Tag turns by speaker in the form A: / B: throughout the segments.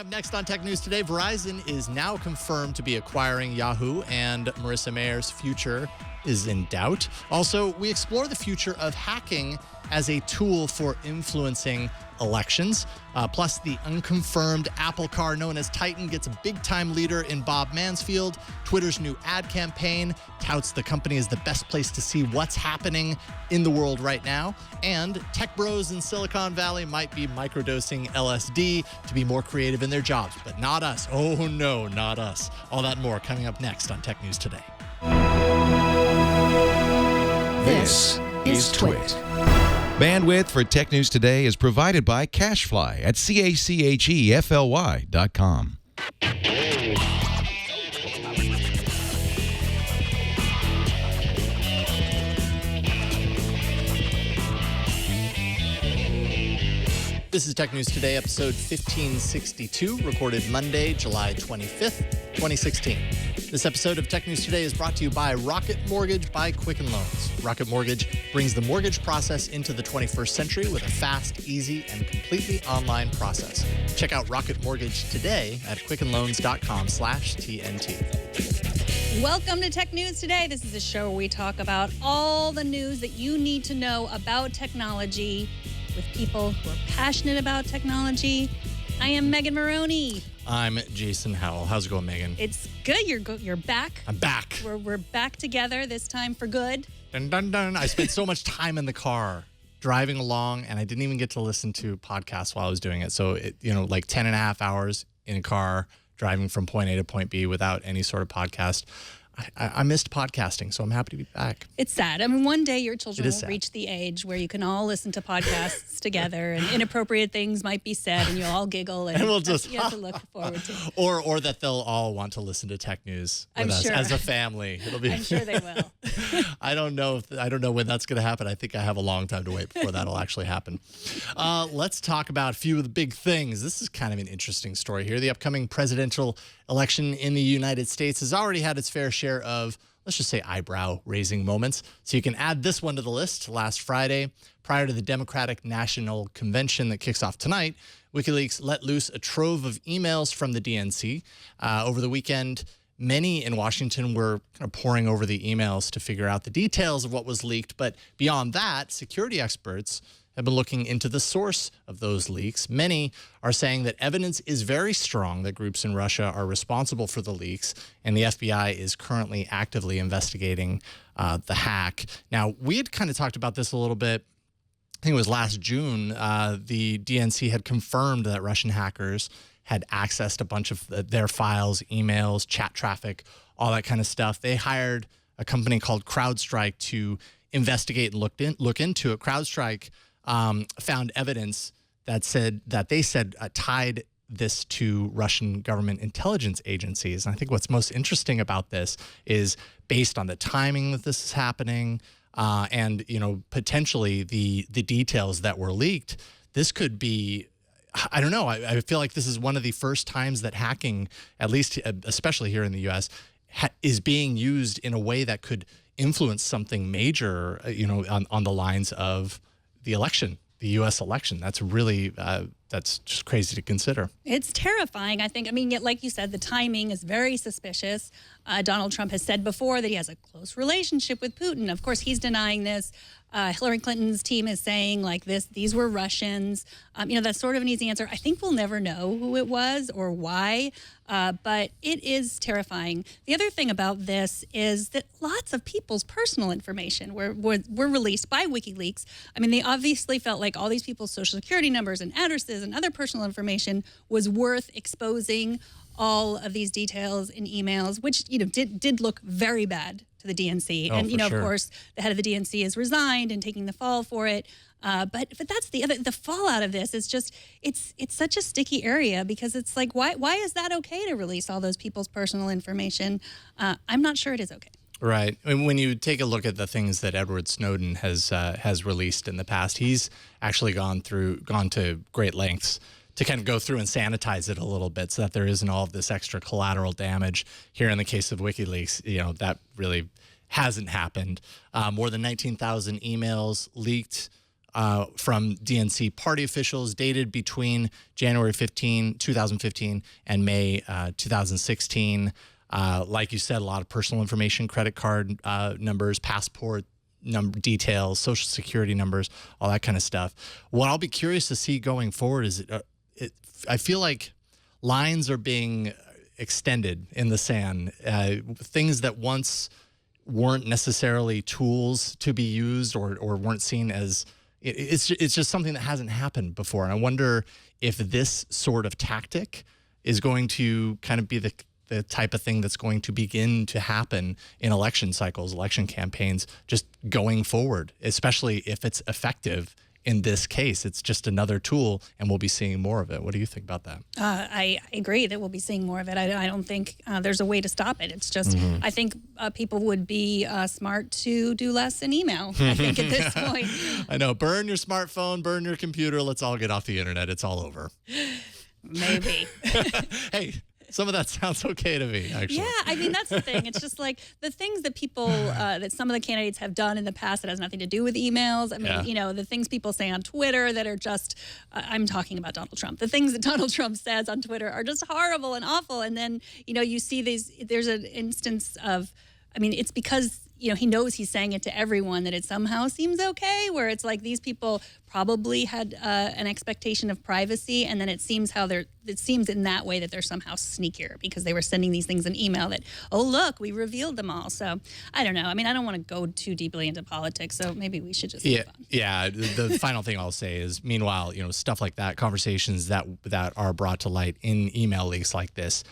A: up next on Tech News Today, Verizon is now confirmed to be acquiring Yahoo, and Marissa Mayer's future is in doubt. Also, we explore the future of hacking as a tool for influencing elections. Plus, the unconfirmed Apple car known as Titan gets a big-time leader in Bob Mansfield. Twitter's new ad campaign touts the company as the best place to see what's happening in the world right now. And tech bros in Silicon Valley might be microdosing LSD to be more creative in their jobs, but not us. Oh no, not us. All that and more coming up next on Tech News Today.
B: This is Twit.
C: Bandwidth for Tech News Today is provided by CashFly at CACHEFLY.com.
A: This is Tech News Today, episode 1562, recorded Monday, July 25th, 2016. This episode of Tech News Today is brought to you by Rocket Mortgage by Quicken Loans. Rocket Mortgage brings the mortgage process into the 21st century with a fast, easy, and completely online process. Check out Rocket Mortgage today at quickenloans.com/TNT.
D: Welcome to Tech News Today. This is a show where we talk about all the news that you need to know about technology with people who are passionate about technology. I am Megan Morrone.
A: I'm Jason Howell. How's it going, Megan?
D: It's good. You're back.
A: I'm back.
D: We're back together this time for good.
A: Dun, dun, dun. I spent so much time in the car driving along, and I didn't even get to listen to podcasts while I was doing it. So, like 10 and a half hours in a car driving from point A to point B without any sort of podcast. I missed podcasting, so I'm happy to be back.
D: It's sad. I mean, one day your children will
A: sad.
D: reach the age where you can all listen to podcasts together, and inappropriate things might be said, and you'll all giggle, and
A: we'll just
D: you have to look forward to.
A: Or that they'll all want to listen to Tech News with us
D: sure.
A: as a family. It'll be.
D: I'm sure they will.
A: I don't know when that's going to happen. I think I have a long time to wait before that'll actually happen. Let's talk about a few of the big things. This is kind of an interesting story here. The upcoming presidential election in the United States has already had its fair share of, let's just say, eyebrow-raising moments. So you can add this one to the list. Last Friday, prior to the Democratic National Convention that kicks off tonight, WikiLeaks let loose a trove of emails from the DNC. Over the weekend, many in Washington were kind of poring over the emails to figure out the details of what was leaked. But beyond that, security experts have been looking into the source of those leaks. Many are saying that evidence is very strong that groups in Russia are responsible for the leaks, and the FBI is currently actively investigating the hack. Now, we had kind of talked about this a little bit. I think it was last June. The DNC had confirmed that Russian hackers had accessed a bunch of their files, emails, chat traffic, all that kind of stuff. They hired a company called CrowdStrike to investigate and look into it. CrowdStrike found evidence that they said tied this to Russian government intelligence agencies. And I think what's most interesting about this is based on the timing that this is happening, and potentially the details that were leaked. This could be, I don't know. I feel like this is one of the first times that hacking, at least especially here in the U.S., is being used in a way that could influence something major. On the lines of the election, the U.S. election. That's really, that's just crazy to consider.
D: It's terrifying, I think. I mean, yet, like you said, the timing is very suspicious. Donald Trump has said before that he has a close relationship with Putin. Of course, he's denying this. Hillary Clinton's team is saying these were Russians. That's sort of an easy answer. I think we'll never know who it was or why, but it is terrifying. The other thing about this is that lots of people's personal information were released by WikiLeaks. I mean, they obviously felt like all these people's social security numbers and addresses and other personal information was worth exposing all of these details in emails, which did look very bad to the DNC.
A: Oh,
D: and
A: sure.
D: Of course, the head of the DNC has resigned and taking the fall for it. But that's the fallout of this is just it's such a sticky area because it's like why is that okay to release all those people's personal information? I'm not sure it is okay.
A: Right. And when you take a look at the things that Edward Snowden has released in the past, he's actually gone to great lengths to kind of go through and sanitize it a little bit so that there isn't all of this extra collateral damage. Here in the case of WikiLeaks, that really hasn't happened. More than 19,000 emails leaked from DNC party officials dated between January 2015, and May 2016. Like you said, a lot of personal information, credit card numbers, passport details, social security numbers, all that kind of stuff. What I'll be curious to see going forward is I feel like lines are being extended in the sand. Things that once weren't necessarily tools to be used or weren't seen as, it's just something that hasn't happened before. And I wonder if this sort of tactic is going to kind of be the type of thing that's going to begin to happen in election cycles, election campaigns, just going forward, especially if it's effective. In this case, it's just another tool, and we'll be seeing more of it. What do you think about that?
D: I agree that we'll be seeing more of it. I don't think there's a way to stop it. It's just, I think people would be smart to do less in email, I think, at this point.
A: I know. Burn your smartphone, burn your computer. Let's all get off the internet. It's all over.
D: Maybe.
A: Hey. Some of that sounds okay to me, actually.
D: Yeah, I mean, that's the thing. It's just like the things that people, that some of the candidates have done in the past that has nothing to do with emails. I mean, you know, the things people say on Twitter that are just, I'm talking about Donald Trump. The things that Donald Trump says on Twitter are just horrible and awful. And then, you know, you see there's an instance of, I mean, it's because, you know, he knows he's saying it to everyone that it somehow seems okay, where it's like these people probably had an expectation of privacy, and then it seems in that way that they're somehow sneakier because they were sending these things in email that, oh, look, we revealed them all. So I don't know. I mean, I don't want to go too deeply into politics, so maybe we should just move on.
A: Yeah. The final thing I'll say is, meanwhile, you know, stuff like that, conversations that are brought to light in email leaks like this,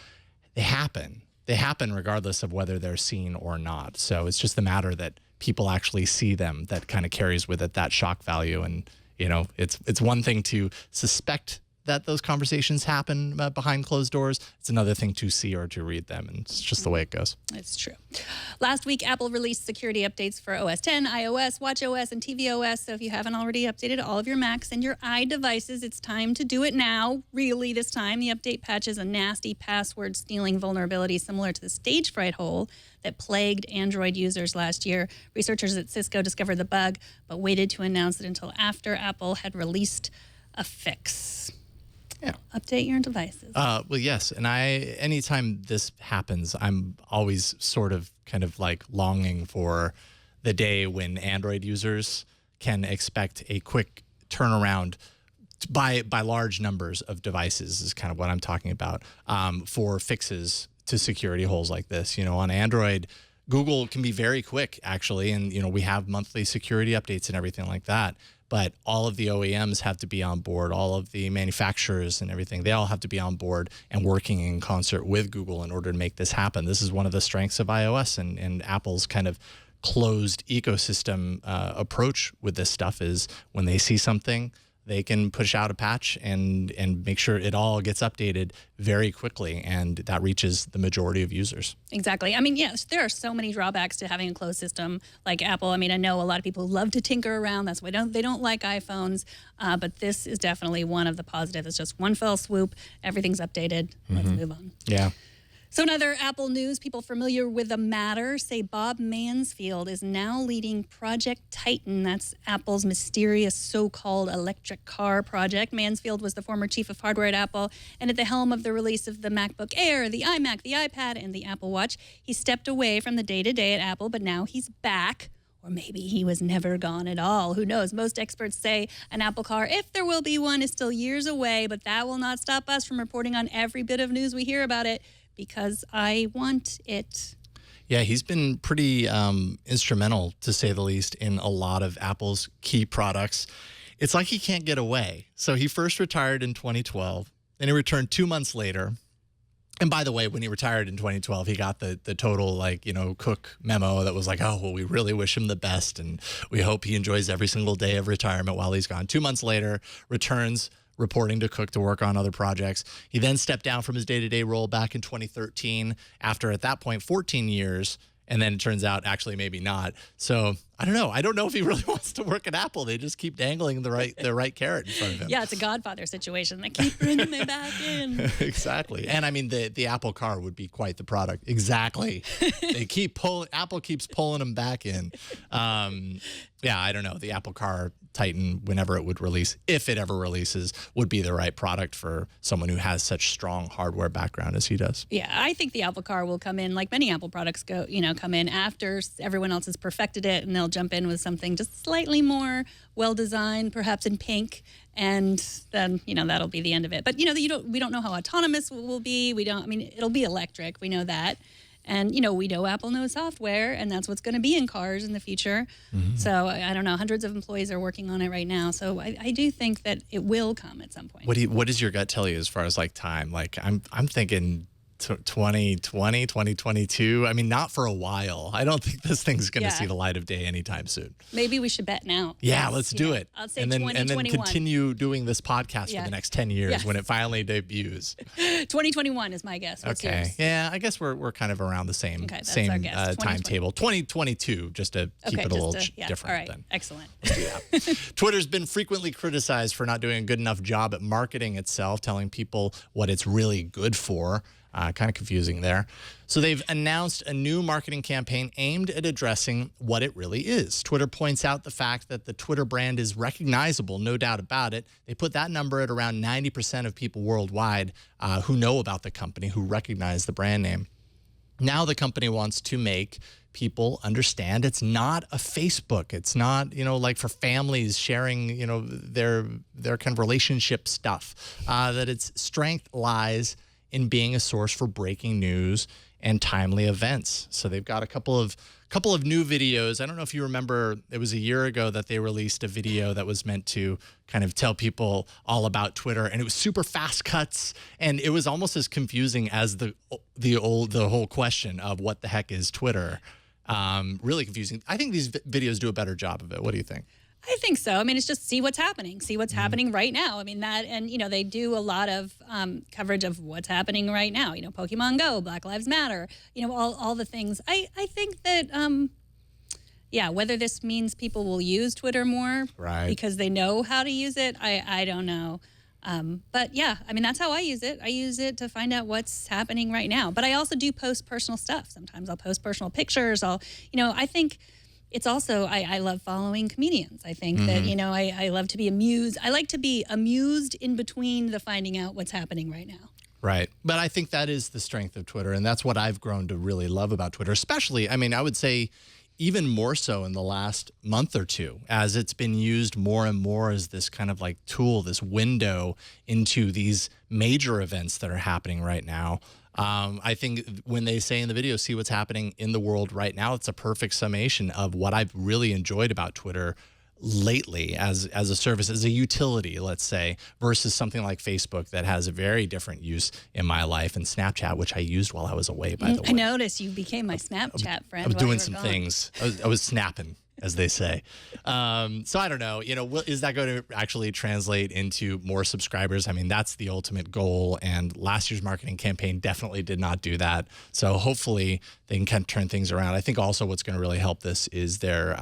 A: they happen. They happen regardless of whether they're seen or not. So it's just the matter that people actually see them that kind of carries with it that shock value. And, you know, it's one thing to suspect that those conversations happen behind closed doors. It's another thing to see or to read them. And it's just the way it goes.
D: It's true. Last week, Apple released security updates for OS X, iOS, watchOS, and tvOS. So if you haven't already updated all of your Macs and your iDevices, it's time to do it now. Really, this time. The update patches a nasty password stealing vulnerability similar to the stage fright hole that plagued Android users last year. Researchers at Cisco discovered the bug, but waited to announce it until after Apple had released a fix.
A: Yeah.
D: Update your devices.
A: Well, yes. And anytime this happens, I'm always sort of kind of like longing for the day when Android users can expect a quick turnaround by large numbers of devices is kind of what I'm talking about, for fixes to security holes like this. You know, on Android, Google can be very quick, actually. And, you know, we have monthly security updates and everything like that. But all of the OEMs have to be on board, all of the manufacturers and everything, they all have to be on board and working in concert with Google in order to make this happen. This is one of the strengths of iOS and Apple's kind of closed ecosystem approach with this stuff is when they see something, they can push out a patch and make sure it all gets updated very quickly, and that reaches the majority of users.
D: Exactly. I mean, yes, there are so many drawbacks to having a closed system like Apple. I mean, I know a lot of people love to tinker around. That's why they don't like iPhones. But this is definitely one of the positives. It's just one fell swoop. Everything's updated. Let's move on.
A: Yeah.
D: So in other Apple news, people familiar with the matter say Bob Mansfield is now leading Project Titan. That's Apple's mysterious so-called electric car project. Mansfield was the former chief of hardware at Apple and at the helm of the release of the MacBook Air, the iMac, the iPad, and the Apple Watch. He stepped away from the day-to-day at Apple, but now he's back. Or maybe he was never gone at all. Who knows? Most experts say an Apple car, if there will be one, is still years away, but that will not stop us from reporting on every bit of news we hear about it, because I want it.
A: Yeah, he's been pretty instrumental, to say the least, in a lot of Apple's key products. It's like he can't get away. So he first retired in 2012, then he returned 2 months later. And by the way, when he retired in 2012, he got the total, like, you know, Cook memo that was like, oh, well, we really wish him the best, and we hope he enjoys every single day of retirement while he's gone. 2 months later, returns, reporting to Cook to work on other projects. He then stepped down from his day-to-day role back in 2013 after, at that point, 14 years. And then it turns out, actually, maybe not. So I don't know. I don't know if he really wants to work at Apple. They just keep dangling the right carrot in front of him.
D: Yeah, it's a Godfather situation. They keep bringing me back in.
A: Exactly. And I mean, the Apple car would be quite the product. Exactly. They keep pulling. Apple keeps pulling them back in. Yeah, I don't know. The Apple car Titan, whenever it would release, if it ever releases, would be the right product for someone who has such strong hardware background as he does.
D: Yeah, I think the Apple car will come in like many Apple products come in after everyone else has perfected it, and they'll jump in with something just slightly more well-designed, perhaps in pink, and then, that'll be the end of it. But, we don't know how autonomous will be. It'll be electric. We know that. And, we know Apple knows software, and that's what's going to be in cars in the future. Mm-hmm. So I don't know. Hundreds of employees are working on it right now. So I do think that it will come at some point.
A: What does your gut tell you as far as like time? Like I'm thinking 2020, 2022. I mean, not for a while. I don't think this thing's going to see the light of day anytime soon.
D: Maybe we should bet now.
A: Yeah, let's do it.
D: I'll say
A: and then
D: 2021.
A: continue doing this podcast for the next 10 years when it finally debuts.
D: 2021 is my guess. What's
A: okay.
D: yours?
A: Yeah, I guess we're kind of around the same timetable. 2022, just to keep it a little different.
D: All right.
A: Then.
D: Excellent.
A: Let's do that. Twitter's been frequently criticized for not doing a good enough job at marketing itself, telling people what it's really good for. Kind of confusing there. So they've announced a new marketing campaign aimed at addressing what it really is. Twitter points out the fact that the Twitter brand is recognizable, no doubt about it. They put that number at around 90% of people worldwide who know about the company, who recognize the brand name. Now the company wants to make people understand it's not a Facebook. It's not, like for families sharing, their kind of relationship stuff, that its strength lies in being a source for breaking news and timely events. So they've got a couple of new videos. I don't know if you remember, it was a year ago that they released a video that was meant to kind of tell people all about Twitter, and it was super fast cuts, and it was almost as confusing as the whole question of what the heck is Twitter. Really confusing. I think these videos do a better job of it. What do you think?
D: I think so. I mean, it's just see what's happening happening right now. I mean, that, and, they do a lot of coverage of what's happening right now. Pokemon Go, Black Lives Matter, all the things. I think that, whether this means people will use Twitter more because they know how to use it, I don't know. But yeah, I mean, that's how I use it. I use it to find out what's happening right now. But I also do post personal stuff. Sometimes I'll post personal pictures. I think it's also, I love following comedians. I think that, I love to be amused. I like to be amused in between the finding out what's happening right now.
A: Right. But I think that is the strength of Twitter. And that's what I've grown to really love about Twitter, especially, I mean, I would say even more so in the last month or two, as it's been used more and more as this kind of like tool, this window into these major events that are happening right now. I think when they say in the video, see what's happening in the world right now, it's a perfect summation of what I've really enjoyed about Twitter lately as a service, as a utility, let's say, versus something like Facebook that has a very different use in my life, and Snapchat, which I used while I was away, by the way.
D: I noticed you became my Snapchat friend.
A: I was doing some things. I was snapping, as they say. So I don't know, is that going to actually translate into more subscribers? I mean, that's the ultimate goal, and last year's marketing campaign definitely did not do that. So hopefully they can kind of turn things around. I think also what's going to really help this is their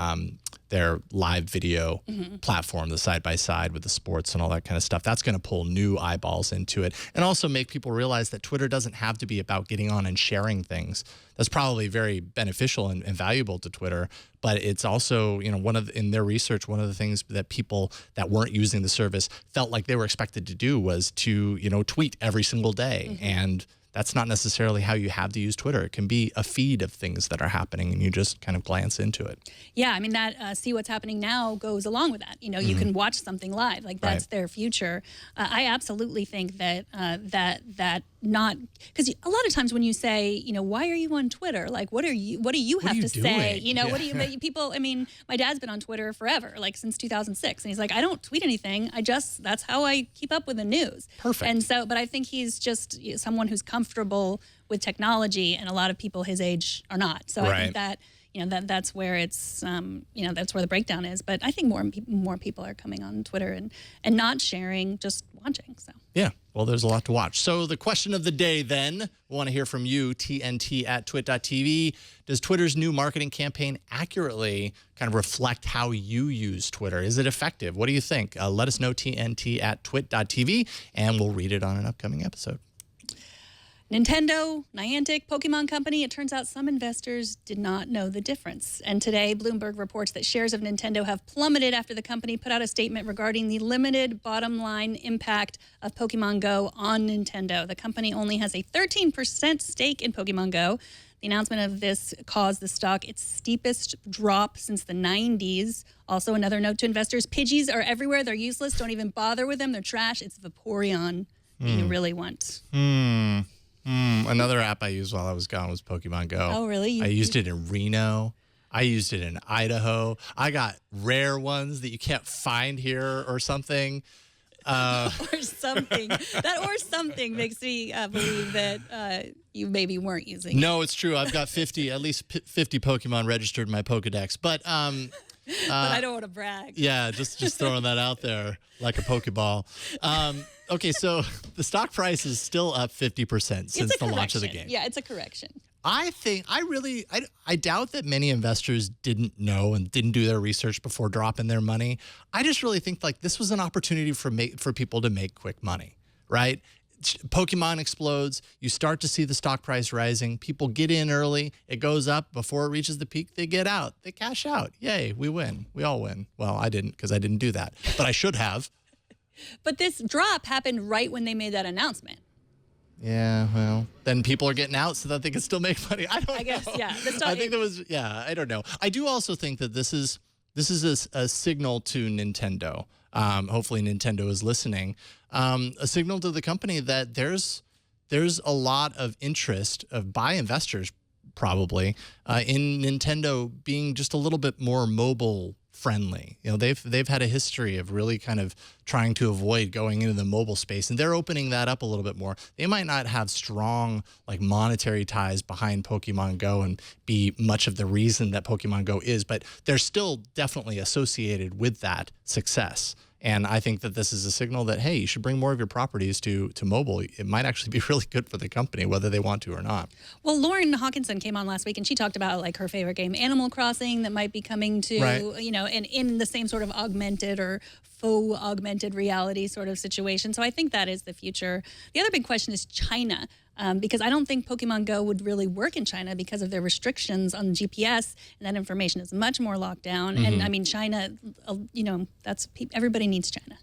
A: live video platform, the side-by-side with the sports and all that kind of stuff. That's going to pull new eyeballs into it, and also make people realize that Twitter doesn't have to be about getting on and sharing things. That's probably very beneficial and valuable to Twitter, but it's also, in their research, one of the things that people that weren't using the service felt like they were expected to do was to, tweet every single day. And that's not necessarily how you have to use Twitter. It can be a feed of things that are happening, and you just kind of glance into it.
D: Yeah, I memean, that see what's happening now goes along with that. You can watch something live. Like, that's their future. I absolutely think that not, because a lot of times when you say, why are you on Twitter? Like, what do you have to say? What do you people? I mean, my dad's been on Twitter forever, like since 2006, and he's like, I don't tweet anything. That's how I keep up with the news.
A: Perfect.
D: And so, but I think he's just someone who's comfortable with technology, and a lot of people his age are not. So I think that, that's where it's that's where the breakdown is. But I think more people are coming on Twitter and not sharing, just watching. So
A: yeah, well, there's a lot to watch. So the question of the day then, we want to hear from you, TNT@twit.tv. Does Twitter's new marketing campaign accurately kind of reflect how you use Twitter? Is it effective? What do you think? Let us know, TNT@twit.tv, and we'll read it on an upcoming episode.
D: Nintendo, Niantic, Pokemon Company, it turns out some investors did not know the difference. And today, Bloomberg reports that shares of Nintendo have plummeted after the company put out a statement regarding the limited bottom line impact of Pokemon Go on Nintendo. The company only has a 13% stake in Pokemon Go. The announcement of this caused the stock its steepest drop since the 90s. Also, another note to investors, Pidgeys are everywhere. They're useless. Don't even bother with them. They're trash. It's Vaporeon that you really want.
A: Another app I used while I was gone was Pokemon Go.
D: Oh, really?
A: I used it in Reno. I used it in Idaho. I got rare ones that you can't find here or something.
D: Or something. That or something makes me believe that you maybe weren't using.
A: No, it's true. I've got at least 50 Pokemon registered in my Pokedex. But
D: but I don't want to brag.
A: yeah, just throwing that out there like a Pokeball. Okay, so the stock price is still up 50% since the launch of the game.
D: Yeah, it's a correction.
A: I doubt that many investors didn't know and didn't do their research before dropping their money. I just really think like this was an opportunity for people to make quick money, right? Pokemon explodes. You start to see the stock price rising. People get in early. It goes up. Before it reaches the peak, they get out. They cash out. Yay, we win. We all win. Well, I didn't because I didn't do that, but I should have.
D: But this drop happened right when they made that announcement.
A: Yeah, well, then people are getting out so that they can still make money. I guess,
D: yeah.
A: I think I don't know. I do also think that this is a signal to Nintendo. Hopefully Nintendo is listening. A signal to the company that there's a lot of interest by investors probably in Nintendo being just a little bit more mobile friendly. They've had a history of really kind of trying to avoid going into the mobile space, and they're opening that up a little bit more. They might not have strong like monetary ties behind Pokemon Go and be much of the reason that Pokemon Go is, but they're still definitely associated with that success. And I think that this is a signal that, hey, you should bring more of your properties to mobile. It might actually be really good for the company, whether they want to or not.
D: Well, Lauren Hawkinson came on last week, and she talked about like her favorite game, Animal Crossing, that might be coming to, and in the same sort of augmented or faux augmented reality sort of situation. So I think that is the future. The other big question is China. Because I don't think Pokemon Go would really work in China because of their restrictions on GPS, and that information is much more locked down. Mm-hmm. And I mean, China, everybody needs China.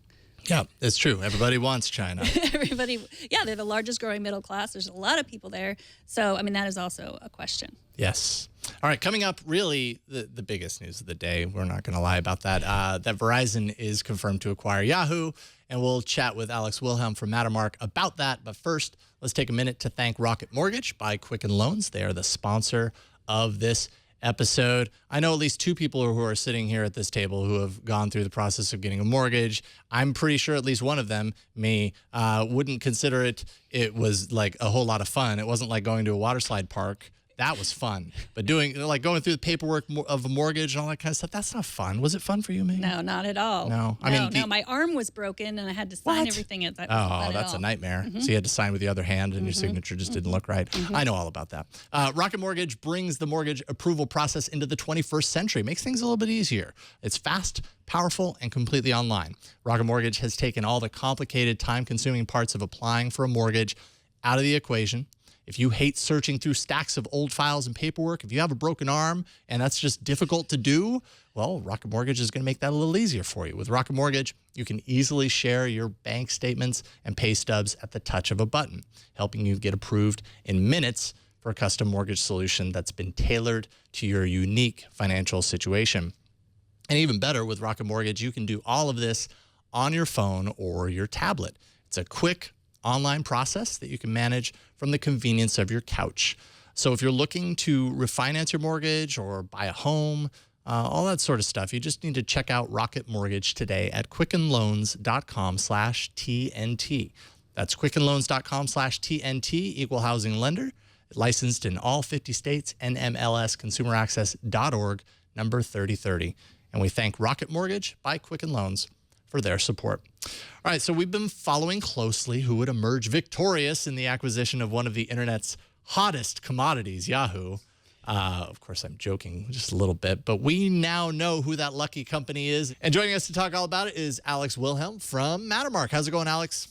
A: Yeah, it's true. Everybody wants China.
D: They're the largest growing middle class. There's a lot of people there. So, I mean, that is also a question.
A: Yes. All right, coming up, really, the biggest news of the day, we're not going to lie about that, that Verizon is confirmed to acquire Yahoo, and we'll chat with Alex Wilhelm from Mattermark about that. But first, let's take a minute to thank Rocket Mortgage by Quicken Loans. They are the sponsor of this episode. I know at least two people who are sitting here at this table who have gone through the process of getting a mortgage. I'm pretty sure at least one of them, me, wouldn't consider it was like a whole lot of fun. It wasn't like going to a water slide park. That was fun. But going through the paperwork of a mortgage and all that kind of stuff, that's not fun. Was it fun for you, Megan?
D: No, not at all.
A: No.
D: My arm was broken and I had to sign everything.
A: That's a nightmare. Mm-hmm. So you had to sign with the other hand and your signature just didn't look right. Mm-hmm. I know all about that. Rocket Mortgage brings the mortgage approval process into the 21st century. Makes things a little bit easier. It's fast, powerful, and completely online. Rocket Mortgage has taken all the complicated, time-consuming parts of applying for a mortgage out of the equation. If you hate searching through stacks of old files and paperwork, if you have a broken arm and that's just difficult to do, well, Rocket Mortgage is going to make that a little easier for you. With Rocket Mortgage, you can easily share your bank statements and pay stubs at the touch of a button, helping you get approved in minutes for a custom mortgage solution that's been tailored to your unique financial situation. And even better, with Rocket Mortgage, you can do all of this on your phone or your tablet. It's a quick online process that you can manage from the convenience of your couch. So if you're looking to refinance your mortgage or buy a home, all that sort of stuff, you just need to check out Rocket Mortgage today at quickenloans.com/TNT. That's quickenloans.com/TNT, equal housing lender. licensed in all 50 states, NMLSconsumeraccess.org, number 3030. And we thank Rocket Mortgage by Quicken Loans for their support. All right, so we've been following closely who would emerge victorious in the acquisition of one of the internet's hottest commodities, Yahoo. Of course, I'm joking just a little bit, but we now know who that lucky company is. And joining us to talk all about it is Alex Wilhelm from Mattermark. How's it going, Alex?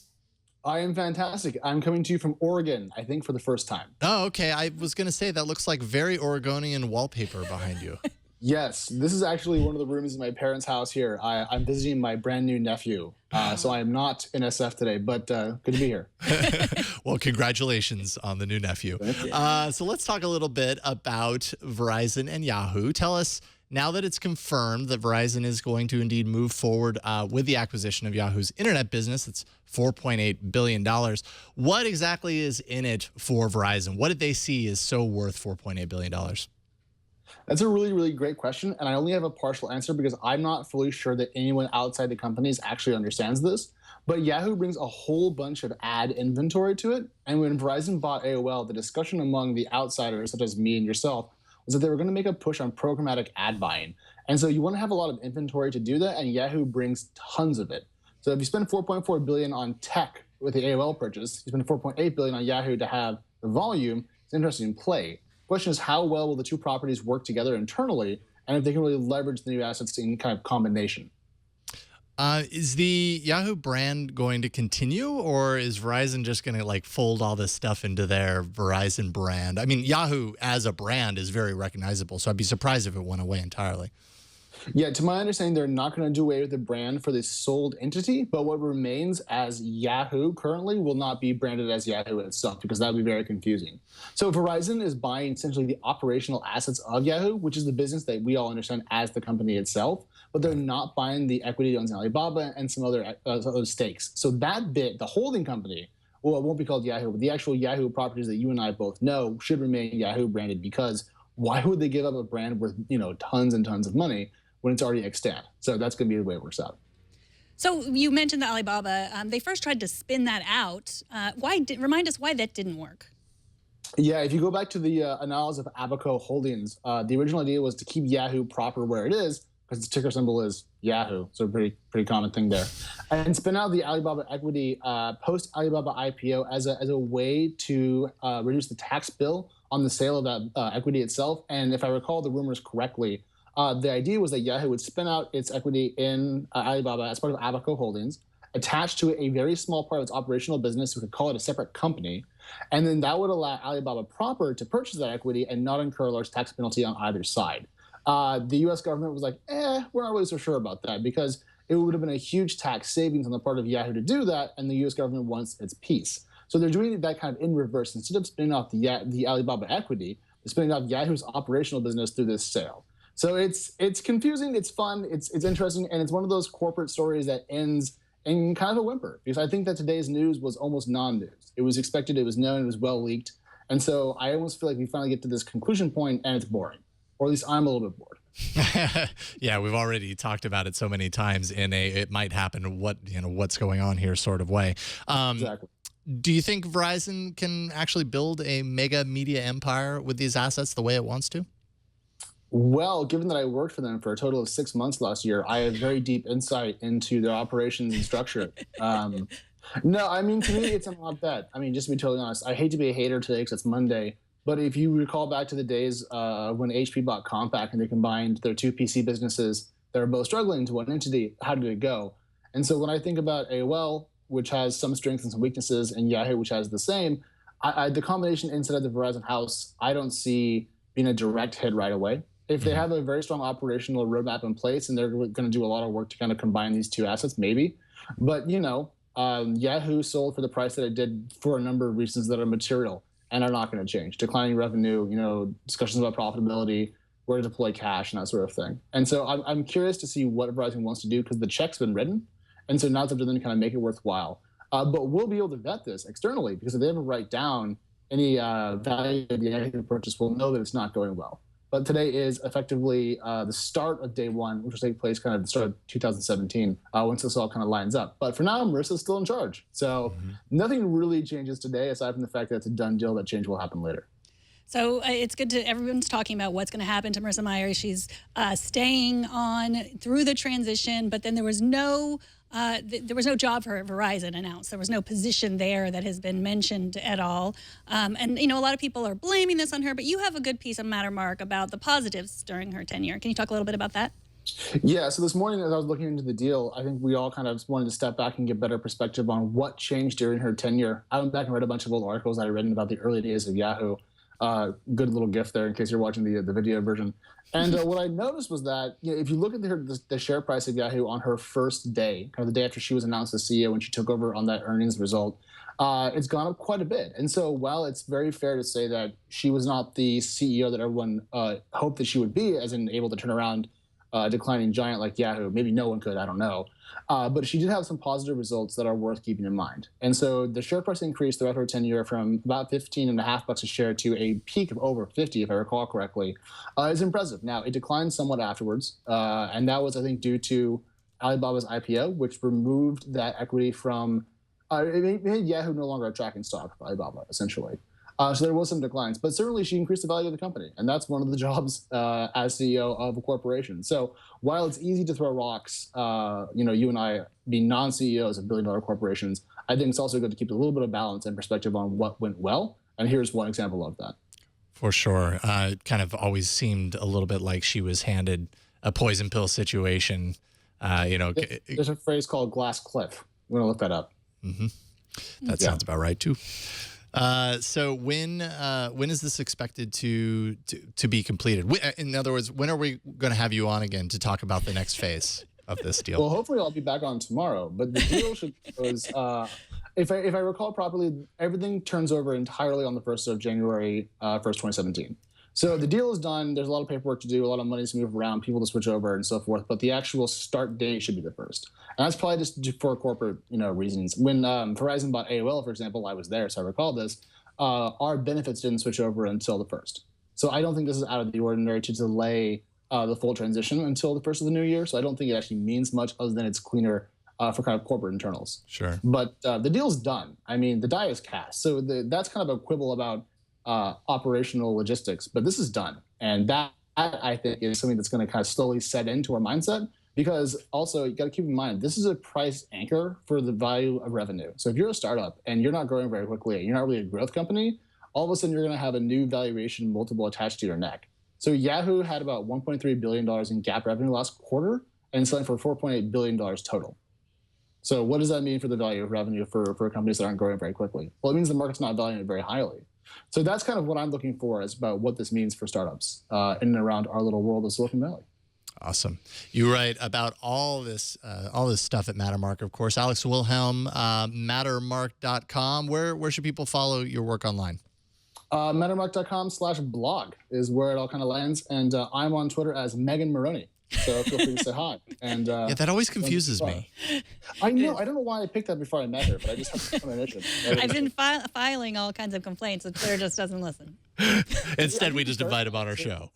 E: I am fantastic. I'm coming to you from Oregon, I think for the first time.
A: Oh, okay. I was going to say that looks like very Oregonian wallpaper behind you.
E: Yes, this is actually one of the rooms in my parents' house here. I'm visiting my brand new nephew, so I am not in SF today, but good to be here.
A: Well, congratulations on the new nephew. So let's talk a little bit about Verizon and Yahoo. Tell us, now that it's confirmed that Verizon is going to indeed move forward with the acquisition of Yahoo's internet business, it's $4.8 billion. What exactly is in it for Verizon? What did they see is so worth $4.8 billion?
E: That's a really, really great question, and I only have a partial answer because I'm not fully sure that anyone outside the companies actually understands this. But Yahoo brings a whole bunch of ad inventory to it, and when Verizon bought AOL, the discussion among the outsiders, such as me and yourself, was that they were going to make a push on programmatic ad buying. And so you want to have a lot of inventory to do that, and Yahoo brings tons of it. So if you spend $4.4 billion on tech with the AOL purchase, you spend $4.8 billion on Yahoo to have the volume. It's an interesting play. The question is, how well will the two properties work together internally, and if they can really leverage the new assets in kind of combination?
A: Is the Yahoo brand going to continue, or is Verizon just going to fold all this stuff into their Verizon brand? I mean, Yahoo as a brand is very recognizable, so I'd be surprised if it went away entirely.
E: Yeah, to my understanding, they're not going to do away with the brand for the sold entity, but what remains as Yahoo currently will not be branded as Yahoo itself, because that would be very confusing. So Verizon is buying essentially the operational assets of Yahoo, which is the business that we all understand as the company itself, but they're not buying the equity on Alibaba and some other stakes. So that bit, the holding company, well, it won't be called Yahoo, but the actual Yahoo properties that you and I both know should remain Yahoo branded, because why would they give up a brand worth tons and tons of money when it's already extant? So that's going to be the way it works out.
D: So you mentioned the Alibaba. They first tried to spin that out. Remind us why that didn't work.
E: Yeah, if you go back to the analysis of Abaco Holdings, the original idea was to keep Yahoo proper where it is, because the ticker symbol is Yahoo, so pretty common thing there, and spin out the Alibaba equity post Alibaba IPO as a way to reduce the tax bill on the sale of that equity itself. And if I recall the rumors correctly, the idea was that Yahoo would spin out its equity in Alibaba as part of Abaco Holdings, attach to it a very small part of its operational business. We could call it a separate company. And then that would allow Alibaba proper to purchase that equity and not incur a large tax penalty on either side. The U.S. government was like, we're not really so sure about that, because it would have been a huge tax savings on the part of Yahoo to do that, and the U.S. government wants its piece. So they're doing that kind of in reverse. Instead of spinning off the Alibaba equity, they're spinning off Yahoo's operational business through this sale. So it's confusing, it's fun, it's interesting, and it's one of those corporate stories that ends in kind of a whimper, because I think that today's news was almost non-news. It was expected, it was known, it was well leaked, and so I almost feel like we finally get to this conclusion point and it's boring, or at least I'm a little bit bored.
A: Yeah, we've already talked about it so many times in a it might happen, what's going on here sort of way.
E: Exactly.
A: Do you think Verizon can actually build a mega media empire with these assets the way it wants to?
E: Well, given that I worked for them for a total of 6 months last year, I have very deep insight into their operations and structure. No, I mean, to me, it's not bad. I mean, just to be totally honest, I hate to be a hater today because it's Monday, but if you recall back to the days when HP bought Compaq and they combined their two PC businesses that are both struggling into one entity, how did it go? And so when I think about AOL, which has some strengths and some weaknesses, and Yahoo, which has the same, the combination inside of the Verizon house, I don't see being a direct hit right away. If they have a very strong operational roadmap in place and they're going to do a lot of work to kind of combine these two assets, maybe. But, Yahoo sold for the price that it did for a number of reasons that are material and are not going to change. Declining revenue, discussions about profitability, where to deploy cash, and that sort of thing. And so I'm curious to see what Verizon wants to do, because the check's been written. And so now it's up to them to kind of make it worthwhile. But we'll be able to vet this externally, because if they ever write down any value of the Yahoo purchase, we'll know that it's not going well. But today is effectively the start of day one, which will take place kind of the start of 2017, once this all kind of lines up. But for now, Marissa's still in charge. So nothing really changes today, aside from the fact that it's a done deal that change will happen later.
D: So it's good to everyone's talking about what's going to happen to Marissa Mayer. She's staying on through the transition, but then there was no job for her at Verizon announced. There was no position there that has been mentioned at all. And a lot of people are blaming this on her, but you have a good piece on Mattermark about the positives during her tenure. Can you talk a little bit about that?
E: Yeah, so this morning as I was looking into the deal, I think we all kind of wanted to step back and get better perspective on what changed during her tenure. I went back and read a bunch of old articles that I read about the early days of Yahoo. Good little gift there in case you're watching the video version. And what I noticed was that if you look at the share price of Yahoo on her first day, kind of the day after she was announced as CEO when she took over on that earnings result, it's gone up quite a bit. And so while it's very fair to say that she was not the CEO that everyone hoped that she would be, as in able to turn around a declining giant like Yahoo, maybe no one could, I don't know. But she did have some positive results that are worth keeping in mind. And so the share price increased throughout her tenure from about $15.50 a share to a peak of over 50, if I recall correctly, is impressive. Now, it declined somewhat afterwards, and that was, I think, due to Alibaba's IPO, which removed that equity from it made Yahoo no longer a tracking stock for Alibaba, essentially. So there was some declines, but certainly she increased the value of the company, and that's one of the jobs as CEO of a corporation. So while it's easy to throw rocks, you and I being non-CEOs of billion-dollar corporations, I think it's also good to keep a little bit of balance and perspective on what went well, and here's one example of that.
A: For sure. It kind of always seemed a little bit like she was handed a poison pill situation.
E: There's a phrase called glass cliff. We're going to look that up.
A: Mm-hmm. That sounds about right, too. So when is this expected to be completed? In other words, when are we going to have you on again to talk about the next phase of this deal?
E: Well, hopefully I'll be back on tomorrow. But the deal was, if I recall properly, everything turns over entirely on the 1st of January, 1st, 2017. So the deal is done. There's a lot of paperwork to do, a lot of money to move around, people to switch over, and so forth. But the actual start date should be the 1st. And that's probably just for corporate, reasons. When Verizon bought AOL, for example, I was there, so I recall this. Our benefits didn't switch over until the 1st. So I don't think this is out of the ordinary to delay the full transition until the 1st of the new year. So I don't think it actually means much other than it's cleaner for kind of corporate internals.
A: Sure.
E: But the deal's done. I mean, the die is cast. So that's kind of a quibble about operational logistics, but this is done. And that I think is something that's going to kind of slowly set into our mindset, because also you got to keep in mind, this is a price anchor for the value of revenue. So if you're a startup and you're not growing very quickly, and you're not really a growth company, all of a sudden you're going to have a new valuation multiple attached to your neck. So Yahoo had about $1.3 billion in GAAP revenue last quarter and selling for $4.8 billion total. So what does that mean for the value of revenue for companies that aren't growing very quickly? Well, it means the market's not valuing it very highly. So that's kind of what I'm looking for, is about what this means for startups in and around our little world of Silicon Valley.
A: Awesome. You write about all this stuff at Mattermark, of course. Alex Wilhelm, Mattermark.com. Where should people follow your work online? Mattermark.com/blog
E: is where it all kind of lands. And I'm on Twitter as Megan Morrone. So feel free to say hi. And
A: that always confuses me.
E: I know. I don't know why I picked that before I met her, but I just have to mention.
D: I've been filing all kinds of complaints, but Twitter just doesn't listen.
A: Instead, we just invite him on our show.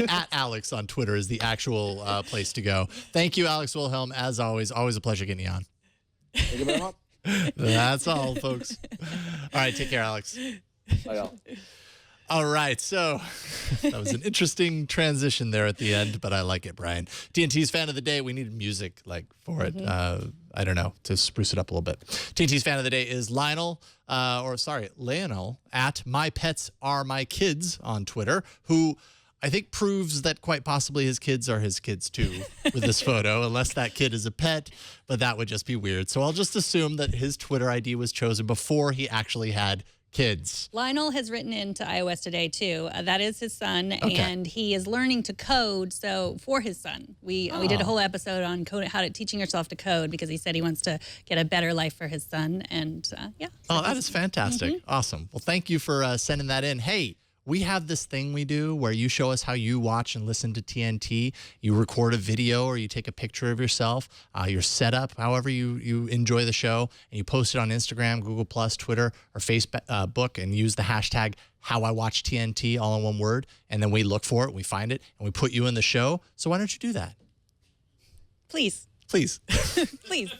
A: At Alex on Twitter is the actual place to go. Thank you, Alex Wilhelm. As always a pleasure getting you on.
E: Thank you very much.
A: That's all, folks. All right, take care, Alex.
E: Bye, y'all.
A: All right, so that was an interesting transition there at the end, but I like it, Brian. TNT's fan of the day. We needed music for it. I don't know, to spruce it up a little bit. TNT's fan of the day is Lionel at My Pets Are My Kids on Twitter, who I think proves that quite possibly his kids are his kids too with this photo, unless that kid is a pet, but that would just be weird. So I'll just assume that his Twitter ID was chosen before he actually had kids.
D: Lionel has written into iOS Today too. That is his son, and he is learning to code. So for his son, we did a whole episode on teaching yourself to code, because he said he wants to get a better life for his son. And
A: Oh, that is fantastic. Awesome. Well, thank you for sending that in. Hey, we have this thing we do where you show us how you watch and listen to TNT. You record a video or you take a picture of yourself, your setup, however you enjoy the show, and you post it on Instagram, Google+, Twitter, or Facebook, and use the hashtag HowIWatchTNT all in one word. And then we look for it, we find it, and we put you in the show. So why don't you do that?
D: Please.
A: Please.
D: Please.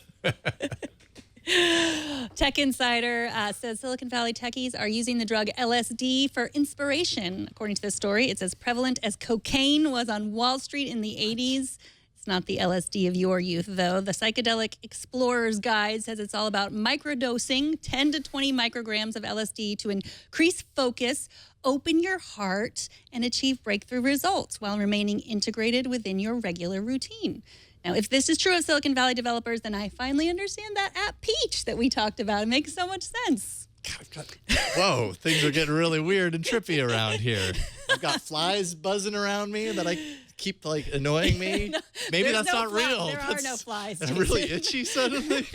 D: Tech Insider says Silicon Valley techies are using the drug LSD for inspiration. According to this story, it's as prevalent as cocaine was on Wall Street in the 80s. It's not the LSD of your youth, though. The Psychedelic Explorer's Guide says it's all about microdosing, 10 to 20 micrograms of LSD to increase focus, open your heart, and achieve breakthrough results while remaining integrated within your regular routine. Now, if this is true of Silicon Valley developers, then I finally understand that app Peach that we talked about. It makes so much sense.
A: Whoa, things are getting really weird and trippy around here. I've got flies buzzing around me that I keep like annoying me.
D: No,
A: Maybe that's
D: no
A: not
D: flies.
A: real.
D: There are no flies.
A: I'm really itchy suddenly.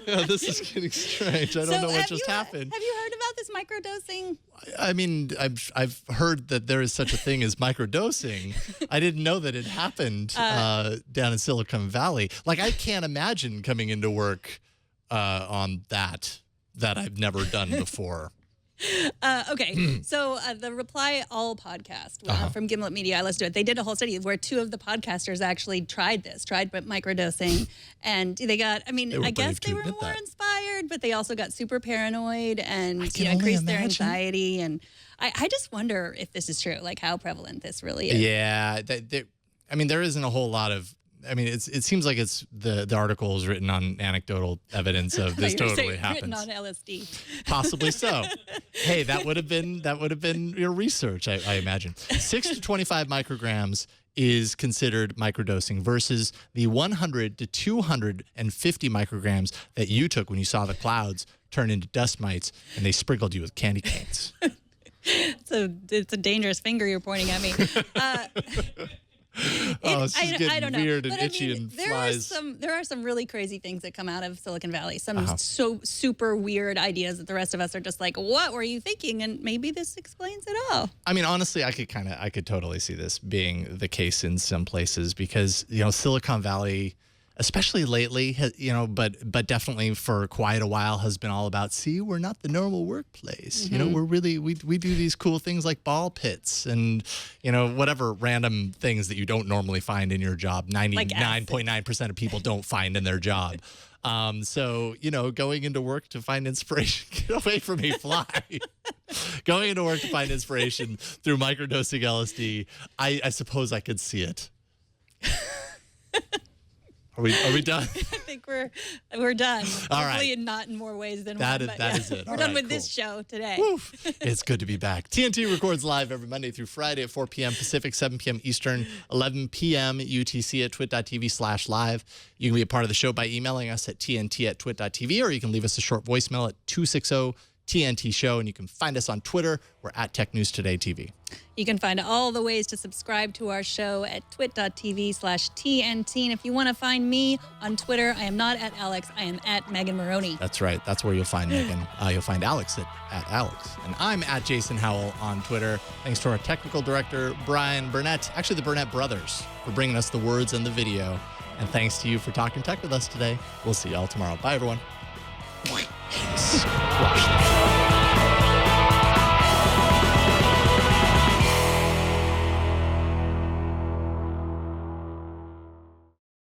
A: Yeah, this is getting strange. I don't know what just happened.
D: Have you heard about this microdosing?
A: I mean, I've heard that there is such a thing as microdosing. I didn't know that it happened down in Silicon Valley. Like, I can't imagine coming into work on that I've never done before.
D: Okay, so the Reply All podcast from Gimlet Media, Let's Do It. They did a whole study where 2 of the podcasters actually tried microdosing, and they got. I mean, I guess they were more inspired, but they also got super paranoid and increased their anxiety. And I just wonder if this is true, like how prevalent this really is.
A: Yeah, I mean, there isn't a whole lot of. I mean, it seems like it's the article is written on anecdotal evidence of this totally happens.
D: Written on LSD.
A: Possibly so. Hey, that would have been your research, I imagine. 6 to 25 micrograms is considered microdosing versus the 100 to 250 micrograms that you took when you saw the clouds turn into dust mites and they sprinkled you with candy canes.
D: It's a dangerous finger you're pointing at me.
A: It's just getting weird and itchy and
D: there
A: flies.
D: There are some really crazy things that come out of Silicon Valley. Some so super weird ideas that the rest of us are just like, what were you thinking? And maybe this explains it all.
A: I mean, honestly, I could totally see this being the case in some places because, Silicon Valley, especially lately, but definitely for quite a while has been all about, see, we're not the normal workplace.
D: Mm-hmm.
A: We're really, we do these cool things like ball pits and, whatever random things that you don't normally find in your job. 99.9% of people don't find in their job. So, going into work to find inspiration, get away from me, fly. Going into work to find inspiration through microdosing LSD, I suppose I could see it. Are we done?
D: I think we're done.
A: All
D: Hopefully
A: right.
D: not in more ways than
A: That
D: one.
A: is it.
D: We're
A: All
D: done
A: right,
D: with this show today.
A: Woof. It's good to be back. TNT records live every Monday through Friday at 4 p.m. Pacific, 7 p.m. Eastern, 11 p.m. UTC at twit.tv/live. You can be a part of the show by emailing us at tnt@twit.tv, or you can leave us a short voicemail at 260-TNT show, and you can find us on Twitter. We're at Tech News Today TV.
D: You can find all the ways to subscribe to our show at twit.tv/TNT. And if you want to find me on Twitter, I am not at Alex. I am at Megan Morrone.
A: That's right. That's where you'll find Megan. You'll find Alex at Alex. And I'm at Jason Howell on Twitter. Thanks to our technical director, Brian Burnett, actually the Burnett brothers, for bringing us the words and the video. And thanks to you for talking tech with us today. We'll see y'all tomorrow. Bye, everyone.